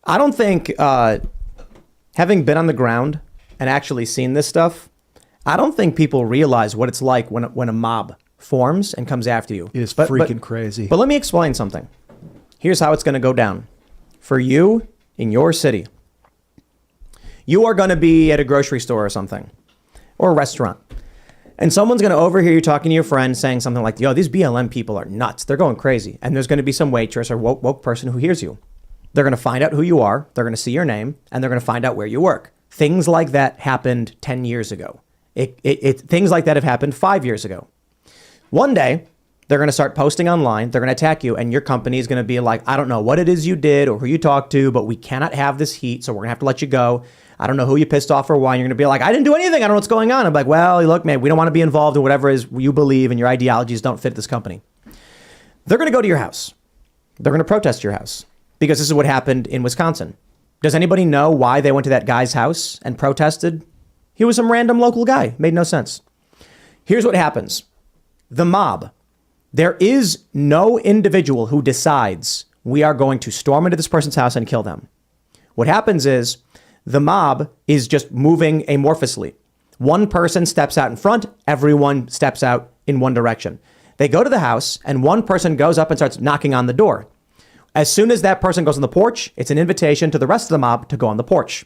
I don't think, having been on the ground and actually seen this stuff, I don't think people realize what it's like when a mob forms and comes after you. It is freaking crazy. But let me explain something. Here's how it's going to go down. For you, in your city, you are going to be at a grocery store or something, or a restaurant. And someone's going to overhear you talking to your friend saying something like, yo, these BLM people are nuts. They're going crazy. And there's going to be some waitress or woke person who hears you. They're going to find out who you are. They're going to see your name, and they're going to find out where you work. Things like that happened 10 years ago. Things like that have happened 5 years ago. One day, they're going to start posting online. They're going to attack you, and your company is going to be like, I don't know what it is you did or who you talked to, but we cannot have this heat, so we're going to have to let you go. I don't know who you pissed off or why. And you're going to be like, I didn't do anything. I don't know what's going on. I'm like, well, look, man, we don't want to be involved in whatever it is you believe, and your ideologies don't fit this company. They're going to go to your house. They're going to protest your house because this is what happened in Wisconsin. Does anybody know why they went to that guy's house and protested? He was some random local guy. Made no sense. Here's what happens. The mob. There is no individual who decides we are going to storm into this person's house and kill them. What happens is the mob is just moving amorphously. One person steps out in front. Everyone steps out in one direction. They go to the house and one person goes up and starts knocking on the door. As soon as that person goes on the porch, it's an invitation to the rest of the mob to go on the porch.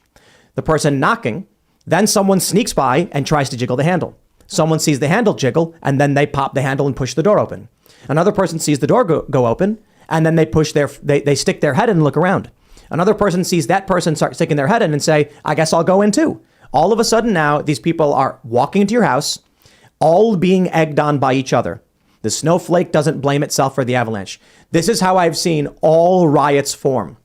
The person knocking, then someone sneaks by and tries to jiggle the handle. Someone sees the handle jiggle, and then they pop the handle and push the door open. Another person sees the door go open, and then they stick their head in and look around. Another person sees that person start sticking their head in and say, I guess I'll go in too. All of a sudden now, these people are walking into your house, all being egged on by each other. The snowflake doesn't blame itself for the avalanche. This is how I've seen all riots form.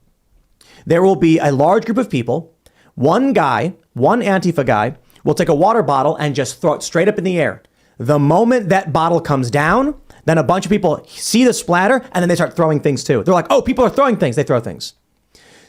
There will be a large group of people. One guy, one Antifa guy, will take a water bottle and just throw it straight up in the air. The moment that bottle comes down, then a bunch of people see the splatter and then they start throwing things too. They're like, oh, people are throwing things. They throw things.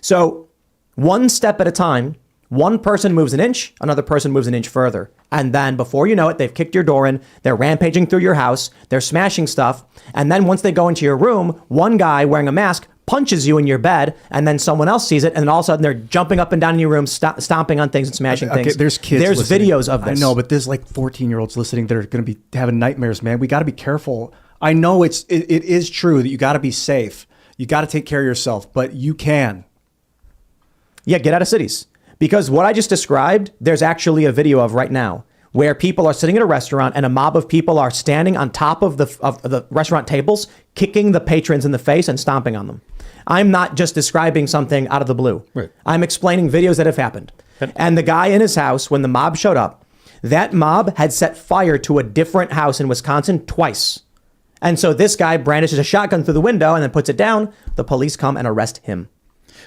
So one step at a time, one person moves an inch, another person moves an inch further. And then before you know it, they've kicked your door in, they're rampaging through your house, they're smashing stuff. And then once they go into your room, one guy wearing a mask punches you in your bed, and then someone else sees it, and then all of a sudden they're jumping up and down in your room, stomping on things and smashing things. There's kids There's listening. videos of this. I know, but there's like 14-year-olds listening that are going to be having nightmares, man. We got to be careful. I know it is true that you got to be safe. You got to take care of yourself, but you can. Yeah, get out of cities. Because what I just described, there's actually a video of right now where people are sitting at a restaurant and a mob of people are standing on top of the restaurant tables, kicking the patrons in the face and stomping on them. I'm not just describing something out of the blue. Right. I'm explaining videos that have happened. And the guy in his house, when the mob showed up, that mob had set fire to a different house in Wisconsin twice. And so this guy brandishes a shotgun through the window and then puts it down. The police come and arrest him.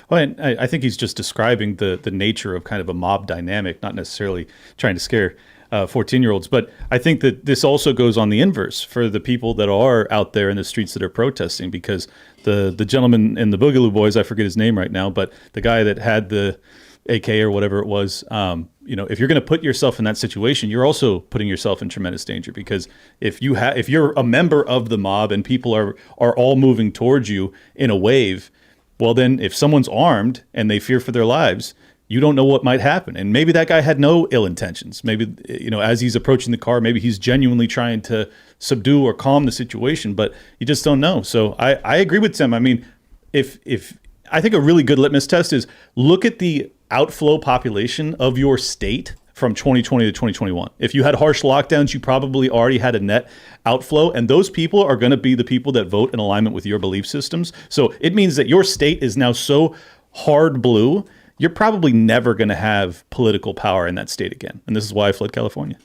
Well, and I think he's just describing the nature of kind of a mob dynamic, not necessarily trying to scare 14-year-olds. But I think that this also goes on the inverse for the people that are out there in the streets that are protesting, because the gentleman in the Boogaloo Boys, I forget his name right now, but the guy that had the AK or whatever it was, if you're going to put yourself in that situation, you're also putting yourself in tremendous danger, because if you're a member of the mob and people are all moving towards you in a wave, well, then if someone's armed and they fear for their lives, you don't know what might happen. And maybe that guy had no ill intentions. Maybe, as he's approaching the car, maybe he's genuinely trying to subdue or calm the situation, but you just don't know. So I agree with Tim. I mean, if I think a really good litmus test is look at the outflow population of your state from 2020 to 2021. If you had harsh lockdowns, you probably already had a net outflow, and those people are going to be the people that vote in alignment with your belief systems. So it means that your state is now so hard blue, you're probably never going to have political power in that state again. And this is why I fled California.